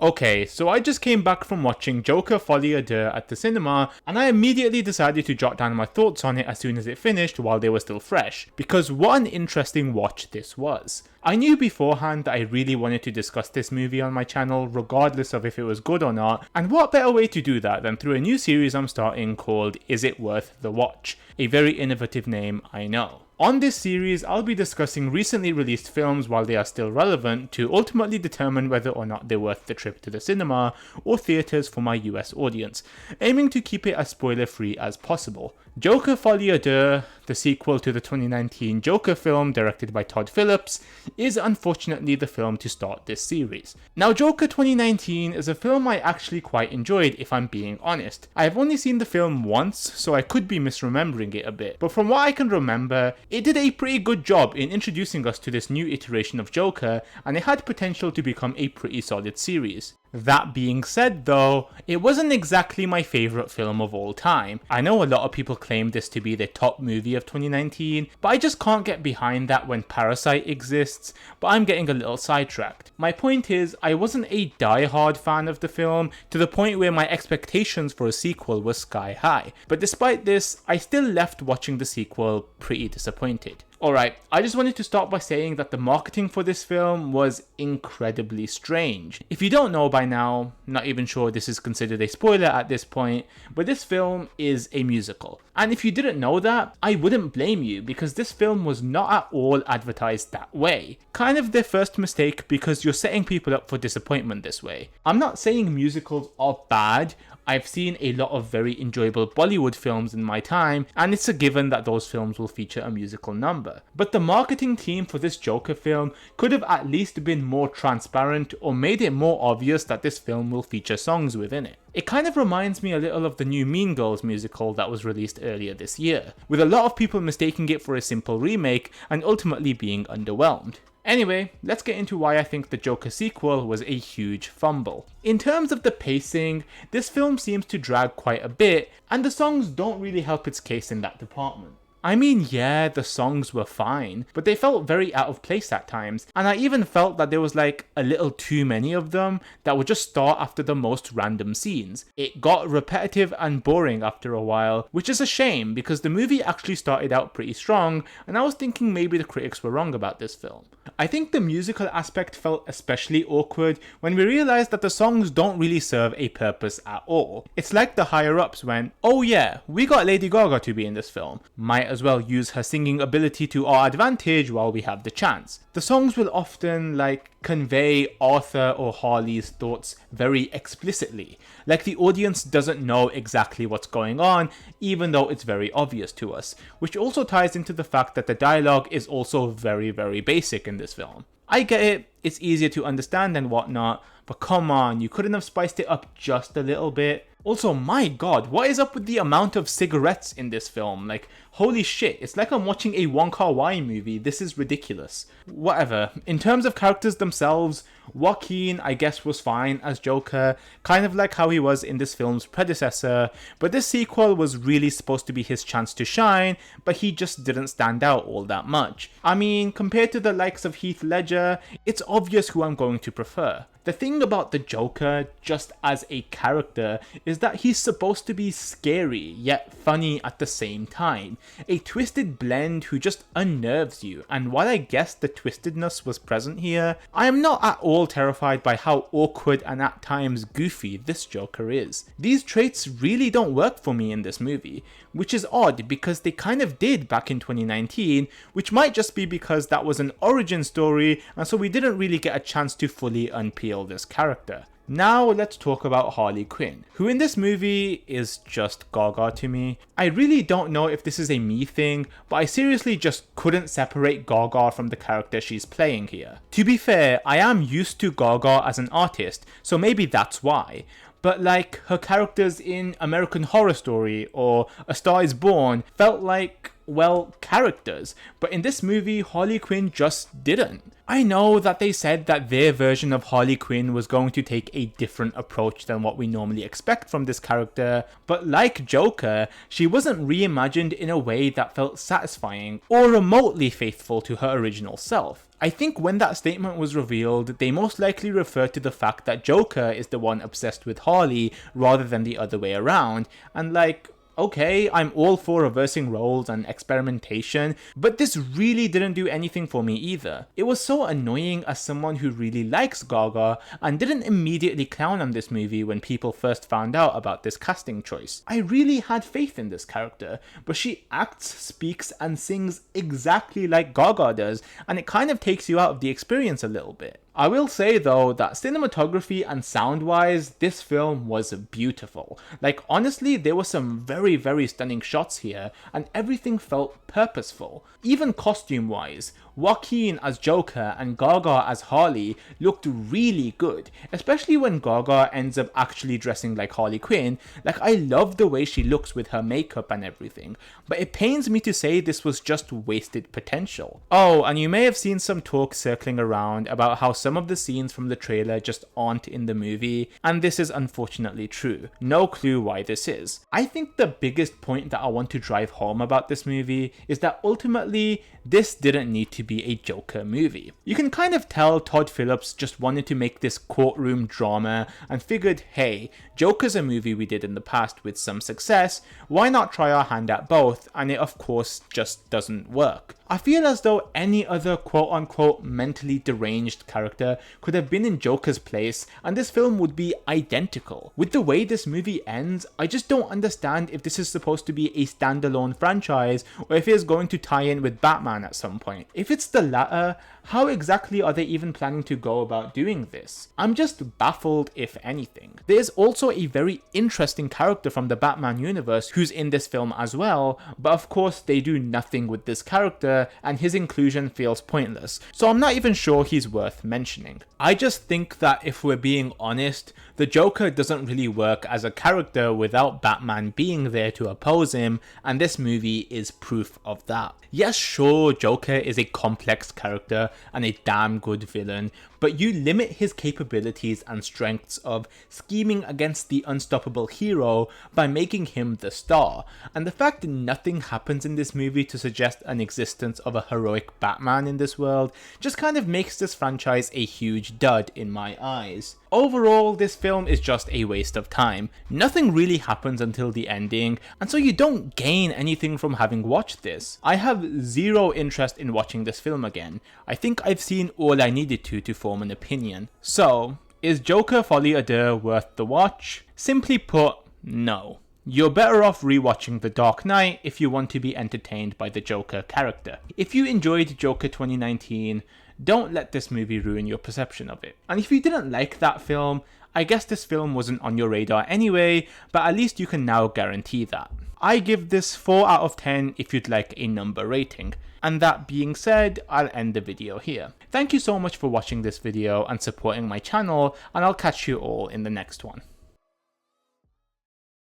Okay, so I just came back from watching Joker Folie Deux at the cinema, and I immediately decided to jot down my thoughts on it as soon as it finished while they were still fresh, because what an interesting watch this was. I knew beforehand that I really wanted to discuss this movie on my channel, regardless of if it was good or not, and what better way to do that than through a new series I'm starting called Is It Worth the Watch? A very innovative name, I know. On this series, I'll be discussing recently released films while they are still relevant to ultimately determine whether or not they're worth the trip to the cinema or theatres for my US audience, aiming to keep it as spoiler free as possible. Joker Folie Deux, the sequel to the 2019 Joker film directed by Todd Phillips, is unfortunately the film to start this series. Now, Joker 2019 is a film I actually quite enjoyed, if I'm being honest. I have only seen the film once, so I could be misremembering it a bit, but from what I can remember, it did a pretty good job in introducing us to this new iteration of Joker, and it had potential to become a pretty solid series. That being said though, it wasn't exactly my favourite film of all time. I know a lot of people claim this to be the top movie of 2019, but I just can't get behind that when Parasite exists, but I'm getting a little sidetracked. My point is, I wasn't a die-hard fan of the film, to the point where my expectations for a sequel were sky high, but despite this, I still left watching the sequel pretty disappointed. Alright, I just wanted to start by saying that the marketing for this film was incredibly strange. If you don't know by now, not even sure this is considered a spoiler at this point, but this film is a musical. And if you didn't know that, I wouldn't blame you, because this film was not at all advertised that way. Kind of their first mistake, because you're setting people up for disappointment this way. I'm not saying musicals are bad. I've seen a lot of very enjoyable Bollywood films in my time, and it's a given that those films will feature a musical number. But the marketing team for this Joker film could have at least been more transparent or made it more obvious that this film will feature songs within it. It kind of reminds me a little of the new Mean Girls musical that was released earlier this year, with a lot of people mistaking it for a simple remake and ultimately being underwhelmed. Anyway, let's get into why I think the Joker sequel was a huge fumble. In terms of the pacing, this film seems to drag quite a bit, and the songs don't really help its case in that department. I mean, yeah, the songs were fine, but they felt very out of place at times, and I even felt that there was like a little too many of them that would just start after the most random scenes. It got repetitive and boring after a while, which is a shame because the movie actually started out pretty strong, and I was thinking maybe the critics were wrong about this film. I think the musical aspect felt especially awkward when we realized that the songs don't really serve a purpose at all. It's like the higher-ups went, oh yeah, we got Lady Gaga to be in this film, might as well use her singing ability to our advantage while we have the chance. The songs will often convey Arthur or Harley's thoughts very explicitly, like the audience doesn't know exactly what's going on, even though it's very obvious to us, which also ties into the fact that the dialogue is also very, very basic in this film. I get it, it's easier to understand and whatnot, but come on, you couldn't have spiced it up just a little bit? Also, my god, what is up with the amount of cigarettes in this film? Holy shit, it's like I'm watching a Wong Kar-wai movie, this is ridiculous. Whatever, in terms of characters themselves, Joaquin, I guess, was fine as Joker, kind of like how he was in this film's predecessor, but this sequel was really supposed to be his chance to shine, but he just didn't stand out all that much. I mean, compared to the likes of Heath Ledger, it's obvious who I'm going to prefer. The thing about the Joker, just as a character, is that he's supposed to be scary, yet funny at the same time. A twisted blend who just unnerves you, and while I guess the twistedness was present here, I am not at all terrified by how awkward and at times goofy this Joker is. These traits really don't work for me in this movie, which is odd because they kind of did back in 2019, which might just be because that was an origin story, and so we didn't really get a chance to fully unpeel this character. Now let's talk about Harley Quinn, who in this movie is just gaga to me. I really don't know if this is a me thing, but I seriously just couldn't separate Gaga from the character she's playing here. To be fair, I am used to Gaga as an artist, so maybe that's why. But her characters in American Horror Story or A Star Is Born felt like, well, characters. But in this movie, Harley Quinn just didn't. I know that they said that their version of Harley Quinn was going to take a different approach than what we normally expect from this character, but like Joker, she wasn't reimagined in a way that felt satisfying or remotely faithful to her original self. I think when that statement was revealed, they most likely referred to the fact that Joker is the one obsessed with Harley rather than the other way around, and like, okay, I'm all for reversing roles and experimentation, but this really didn't do anything for me either. It was so annoying as someone who really likes Gaga and didn't immediately clown on this movie when people first found out about this casting choice. I really had faith in this character, but she acts, speaks, and sings exactly like Gaga does, and it kind of takes you out of the experience a little bit. I will say though that cinematography and sound wise, this film was beautiful. Like honestly, there were some very stunning shots here and everything felt purposeful. Even costume wise, Joaquin as Joker and Gaga as Harley looked really good, especially when Gaga ends up actually dressing like Harley Quinn. Like I love the way she looks with her makeup and everything, but it pains me to say this was just wasted potential. Oh, and you may have seen some talk circling around about how some of the scenes from the trailer just aren't in the movie, and this is unfortunately true. No clue why this is. I think the biggest point that I want to drive home about this movie is that ultimately, this didn't need to be a Joker movie. You can kind of tell Todd Phillips just wanted to make this courtroom drama and figured, hey, Joker's a movie we did in the past with some success, why not try our hand at both? And it of course just doesn't work. I feel as though any other quote-unquote mentally deranged character could have been in Joker's place and this film would be identical. With the way this movie ends, I just don't understand if this is supposed to be a standalone franchise or if it is going to tie in with Batman at some point. If it's the latter, how exactly are they even planning to go about doing this? I'm just baffled if anything. There's also a very interesting character from the Batman universe who's in this film as well, but of course they do nothing with this character and his inclusion feels pointless, so I'm not even sure he's worth mentioning. I just think that if we're being honest, the Joker doesn't really work as a character without Batman being there to oppose him, and this movie is proof of that. Yes, sure, Joker is a complex character and a damn good villain, but you limit his capabilities and strengths of scheming against the unstoppable hero by making him the star, and the fact that nothing happens in this movie to suggest an existence of a heroic Batman in this world just kind of makes this franchise a huge dud in my eyes. Overall, this film is just a waste of time. Nothing really happens until the ending, and so you don't gain anything from having watched this. I have zero interest in watching this film again. I think I've seen all I needed to form an opinion. So, is Joker Folie worth the watch? Simply put, no. You're better off rewatching The Dark Knight if you want to be entertained by the Joker character. If you enjoyed Joker 2019, don't let this movie ruin your perception of it. And if you didn't like that film, I guess this film wasn't on your radar anyway, but at least you can now guarantee that. I give this 4 out of 10 if you'd like a number rating. And that being said, I'll end the video here. Thank you so much for watching this video and supporting my channel, and I'll catch you all in the next one.